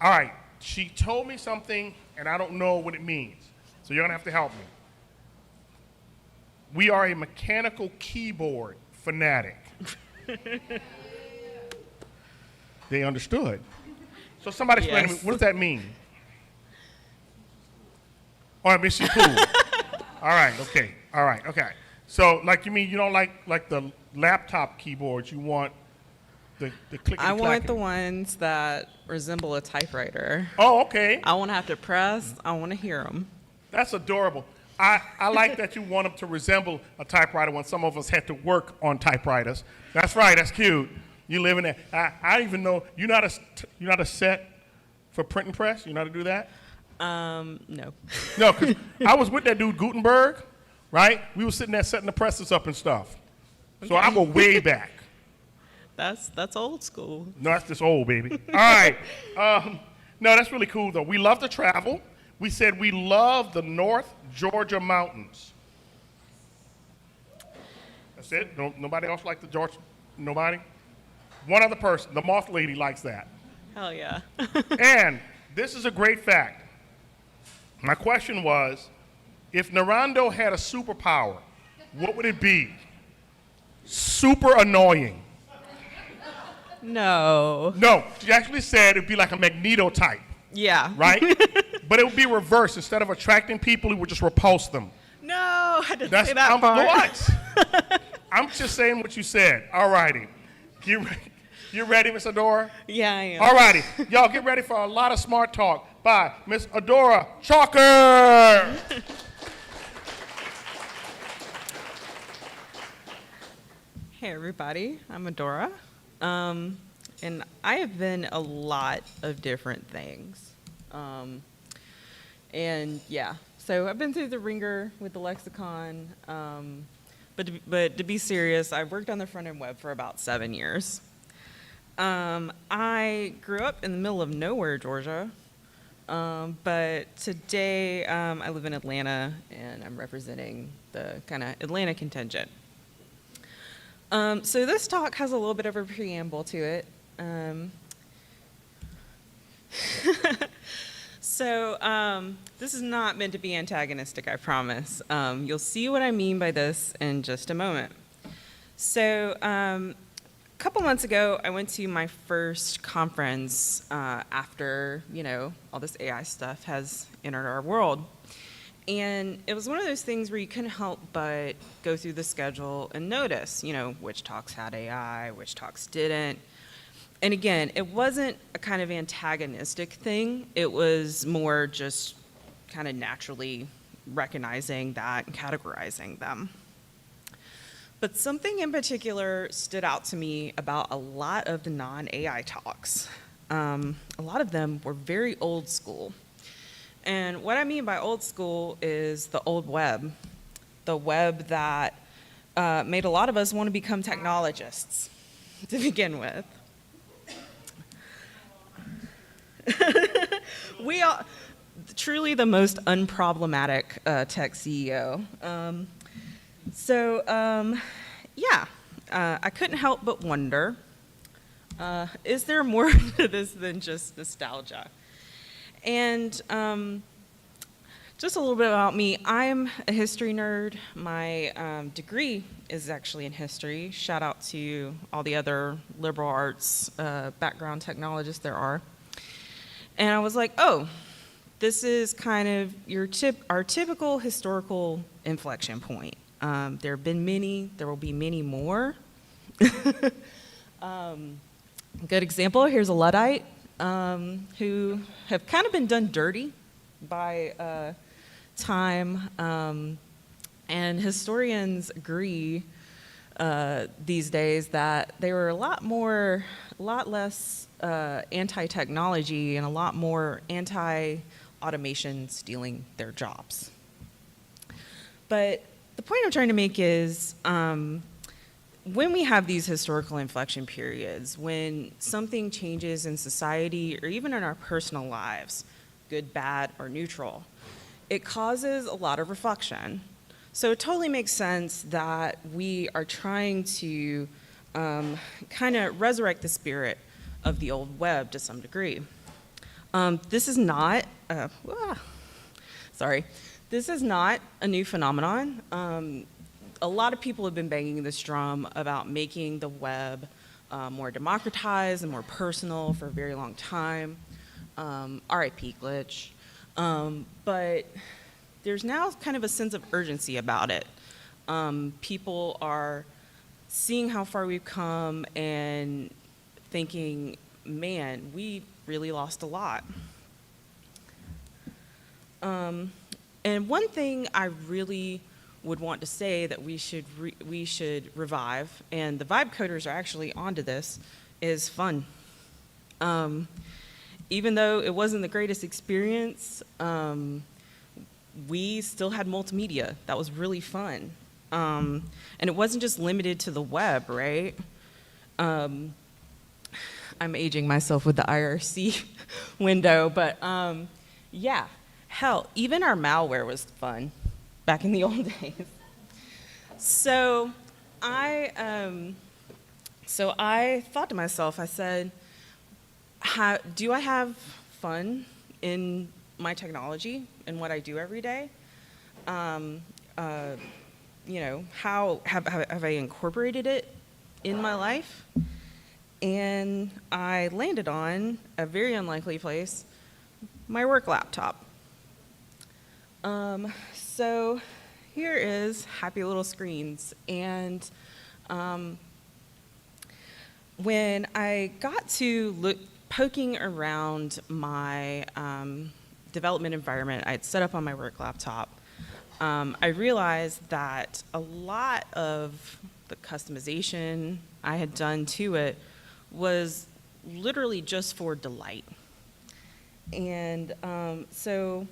All right, she told me something, and I don't know what it means. So you're gonna have to help me. We are a mechanical keyboard fanatic. They understood. So somebody explain to me, what does that mean? Oh, I mean, she's cool. All right, okay. So, like, you mean you don't like the laptop keyboards? You want the click. I want the ones that resemble a typewriter. Oh, okay. I want to have to press. I want to hear them. That's adorable. I like that you want them to resemble a typewriter when some of us had to work on typewriters. That's right. That's cute. You live in there. I even know you're not a set for print and press. You know how to do that? No. No, because I was with that dude Gutenberg, right? We were sitting there setting the presses up and stuff. So I go way back. That's old school. No, that's just old, baby. All right. No, that's really cool, though. We love to travel. We said we love the North Georgia mountains. That's it? Nobody else like the Georgia? Nobody? One other person. The moth lady likes that. Hell yeah. And this is a great fact. My question was, if Narando had a superpower, what would it be? Super annoying. No. No, she actually said it'd be like a Magneto type. Yeah. Right? But it would be reversed. Instead of attracting people, it would just repulse them. No, I didn't say that part. What? I'm just saying what you said. All righty. You ready, Miss Audora? Yeah, I am. All righty. Y'all get ready for a lot of smart talk by Miss Audora Chalker. Hey, everybody. I'm Audora. And I have been a lot of different things. And yeah, so I've been through the ringer with the lexicon. But to be serious, I worked on the front end web for about 7 years. I grew up in the middle of nowhere, Georgia. But today I live in Atlanta, and I'm representing the kind of Atlanta contingent. So this talk has a little bit of a preamble to it. This is not meant to be antagonistic, I promise. You'll see what I mean by this in just a moment. So a couple months ago, I went to my first conference after, all this AI stuff has entered our world. And it was one of those things where you couldn't help but go through the schedule and notice, which talks had AI, which talks didn't. And again, it wasn't a kind of antagonistic thing. It was more just kind of naturally recognizing that and categorizing them. But something in particular stood out to me about a lot of the non-AI talks. A lot of them were very old school. And what I mean by old school is the old web, the web that made a lot of us want to become technologists to begin with. We are truly the most unproblematic tech CEO. I couldn't help but wonder, is there more to this than just nostalgia? And just a little bit about me. I'm a history nerd. My degree is actually in history. Shout out to all the other liberal arts background technologists there are. And I was like, oh, this is kind of our typical historical inflection point. There have been many. There will be many more. Good example, here's a Luddite who have kind of been done dirty by time. And historians agree these days that they were a lot less anti-technology and a lot more anti-automation stealing their jobs. But the point I'm trying to make is when we have these historical inflection periods, when something changes in society or even in our personal lives, good, bad, or neutral, it causes a lot of reflection. So it totally makes sense that we are trying to kind of resurrect the spirit of the old web to some degree. This is not, sorry, this is not a new phenomenon. A lot of people have been banging this drum about making the web more democratized and more personal for a very long time. RIP glitch. But there's now kind of a sense of urgency about it. People are seeing how far we've come and thinking, man, we really lost a lot. And one thing I really would want to say that we should revive, and the vibe coders are actually onto this, is fun. Even though it wasn't the greatest experience, we still had multimedia. That was really fun. And it wasn't just limited to the web, right? I'm aging myself with the IRC window, but yeah, hell, even our malware was fun back in the old days. So I thought to myself, I said, do I have fun in my technology and what I do every day? You know, how have I incorporated it in my life? And I landed on a very unlikely place, my work laptop. So here is happy little screens. And when I got to poking around my development environment I had set up on my work laptop, I realized that a lot of the customization I had done to it was literally just for delight. And so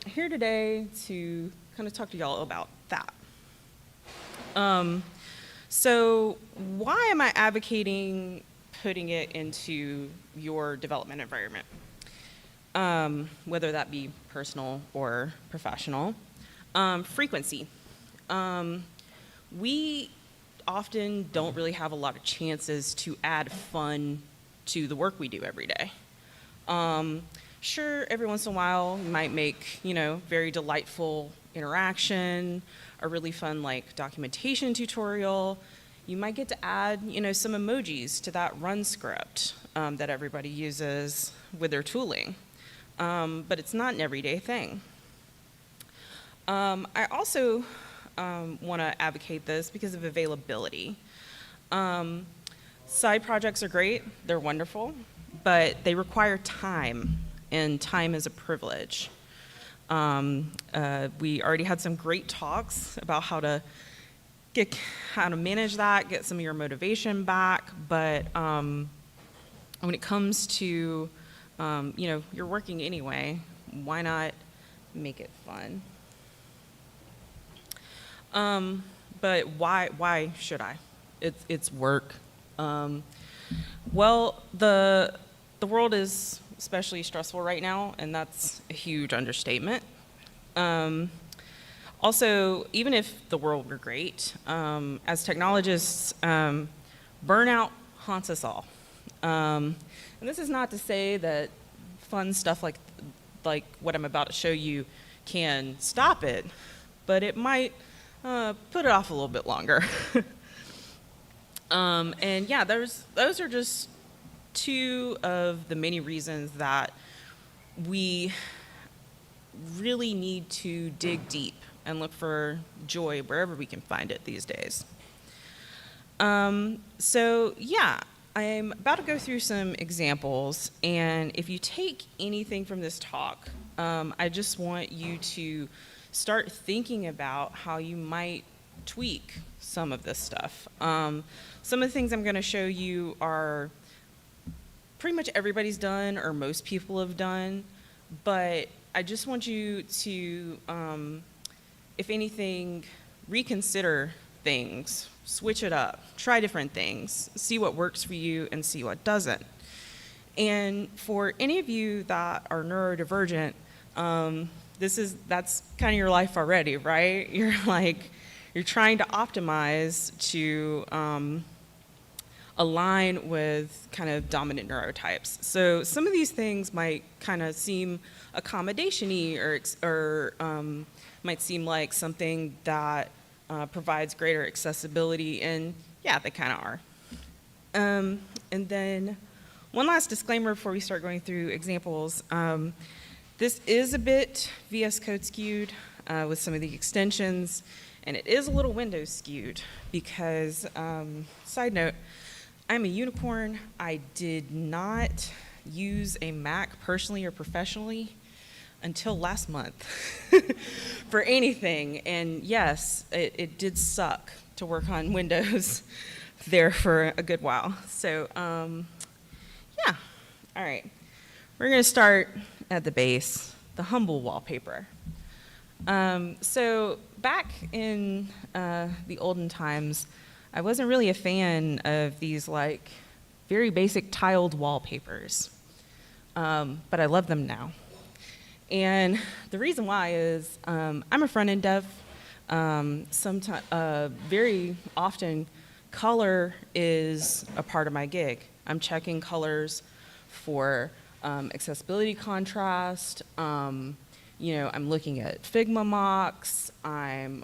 here today to kind of talk to y'all about that. So why am I advocating putting it into your development environment? Whether that be personal or professional. Frequency. We often don't really have a lot of chances to add fun to the work we do every day. Sure, every once in a while, you might make, very delightful interaction, a really fun, documentation tutorial. You might get to add, some emojis to that run script that everybody uses with their tooling. But it's not an everyday thing. I also want to advocate this because of availability. Side projects are great, they're wonderful, but they require time, and time is a privilege. We already had some great talks about how to manage that, get some of your motivation back, but when it comes to, you're working anyway, why not make it fun? But why should I? It's work. Well, the world is especially stressful right now, and that's a huge understatement. Also, even if the world were great, as technologists, burnout haunts us all. And this is not to say that fun stuff like what I'm about to show you can stop it, but it might put it off a little bit longer. And yeah, those are just two of the many reasons that we really need to dig deep and look for joy wherever we can find it these days. So yeah, I'm about to go through some examples, and if you take anything from this talk, I just want you to start thinking about how you might tweak some of this stuff. Some of the things I'm going to show you are pretty much everybody's done or most people have done, but I just want you to, if anything, reconsider things, switch it up, try different things, see what works for you and see what doesn't. And for any of you that are neurodivergent, that's kind of your life already, right? You're trying to optimize to align with kind of dominant neurotypes. So some of these things might kind of seem accommodation-y or might seem like something that provides greater accessibility, and yeah, they kind of are. And then one last disclaimer before we start going through examples. This is a bit VS Code skewed with some of the extensions, and it is a little Windows skewed because, side note, I'm a unicorn. I did not use a Mac personally or professionally until last month for anything. And yes, it did suck to work on Windows there for a good while. So yeah, all right. We're gonna start at the base, the humble wallpaper. So back in the olden times, I wasn't really a fan of these like very basic tiled wallpapers, but I love them now. And the reason why is I'm a front-end dev. Very often, color is a part of my gig. I'm checking colors for accessibility contrast. I'm looking at Figma mocks. I'm,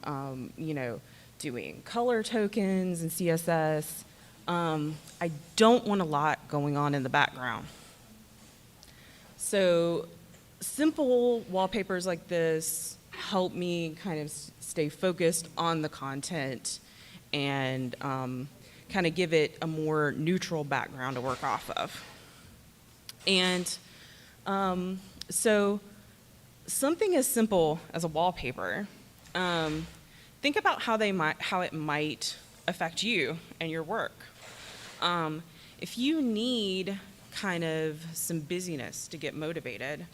doing color tokens and CSS. I don't want a lot going on in the background. So simple wallpapers like this help me kind of stay focused on the content and kind of give it a more neutral background to work off of. And so something as simple as a wallpaper, think about how it might affect you and your work. If you need kind of some busyness to get motivated,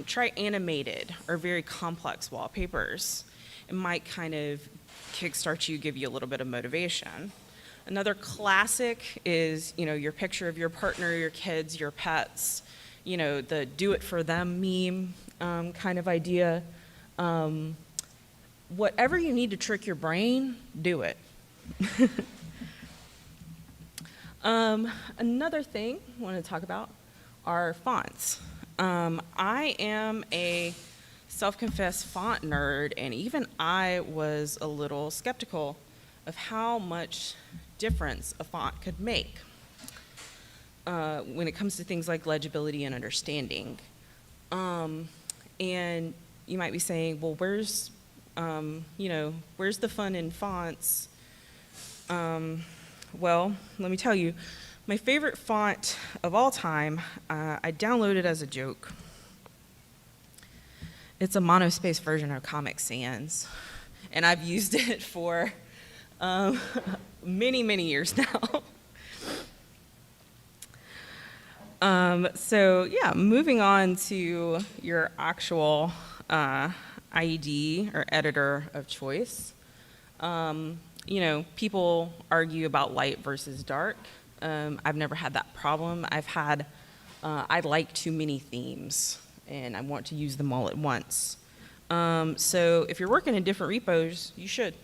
try animated or very complex wallpapers. It might kind of kickstart you, give you a little bit of motivation. Another classic is, your picture of your partner, your kids, your pets, the do it for them meme kind of idea. Whatever you need to trick your brain, do it. Another thing I want to talk about are fonts. I am a self-confessed font nerd, and even I was a little skeptical of how much difference a font could make when it comes to things like legibility and understanding. And you might be saying, well, where's the fun in fonts? Well, let me tell you, my favorite font of all time, I downloaded as a joke. It's a monospace version of Comic Sans, and I've used it for many, many years now. So yeah, moving on to your actual IED or editor of choice. People argue about light versus dark. I've never had that problem. I like too many themes, and I want to use them all at once. So if you're working in different repos, you should.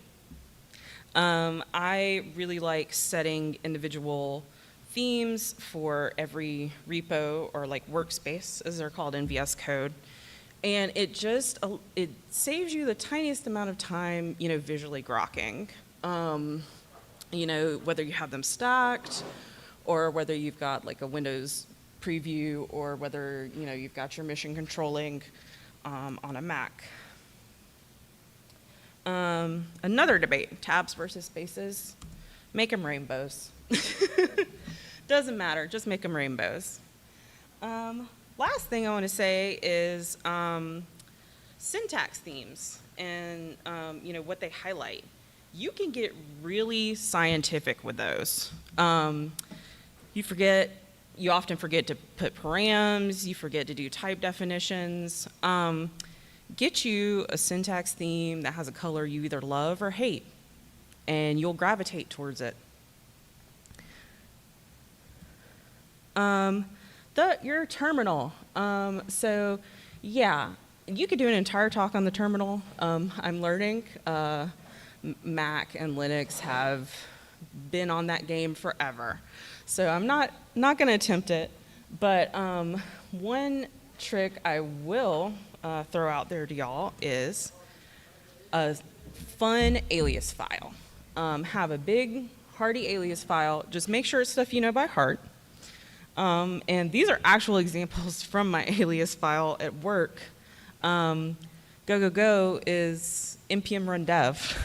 I really like setting individual themes for every repo or like workspace, as they're called in VS Code. And it saves you the tiniest amount of time, visually grokking. Whether you have them stacked or whether you've got like a Windows preview or whether, you've got your mission controlling on a Mac. Another debate, tabs versus spaces. Make them rainbows. Doesn't matter, just make them rainbows. Last thing I want to say is syntax themes and what they highlight. You can get really scientific with those. You often forget to put params, you forget to do type definitions. Get you a syntax theme that has a color you either love or hate, and you'll gravitate towards it. Your terminal. So yeah, you could do an entire talk on the terminal. I'm learning. Mac and Linux have been on that game forever. So I'm not going to attempt it, but one trick I will throw out there to y'all is a fun alias file. Have a big, hearty alias file. Just make sure it's stuff you know by heart. And these are actual examples from my alias file at work. Go, go, go is npm run dev.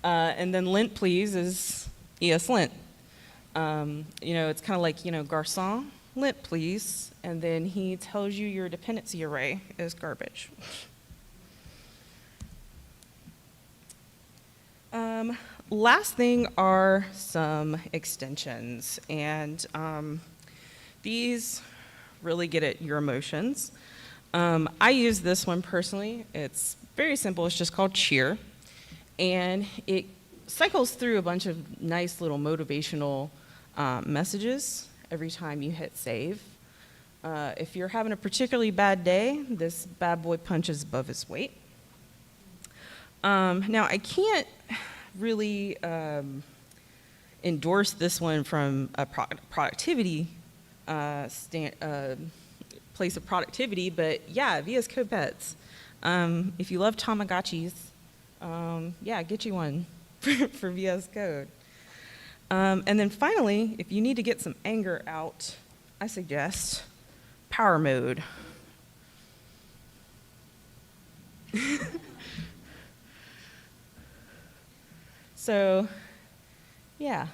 And then lint please is ESLint. It's kind of like, garçon, lint please, and then he tells you your dependency array is garbage. Last thing are some extensions, and these really get at your emotions. I use this one personally. It's very simple. It's just called cheer, and it cycles through a bunch of nice little motivational messages every time you hit save. If you're having a particularly bad day, this bad boy punches above his weight. Now, I can't really endorse this one from a productivity place of productivity, but yeah, VS Code Pets. If you love Tamagotchis, yeah, get you one for VS Code. And then finally, if you need to get some anger out, I suggest power mode. So, yeah.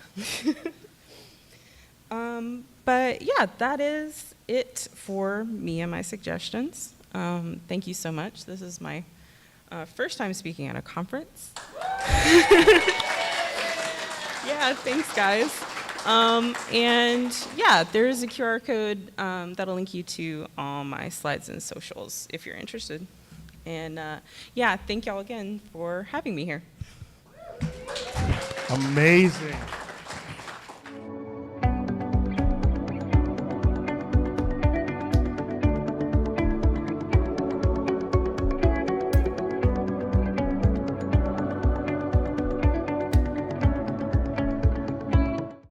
But yeah, that is it for me and my suggestions. Thank you so much. This is my first time speaking at a conference. Yeah, thanks, guys. And yeah, there is a QR code that'll link you to all my slides and socials if you're interested. And yeah, thank y'all again for having me here. Amazing.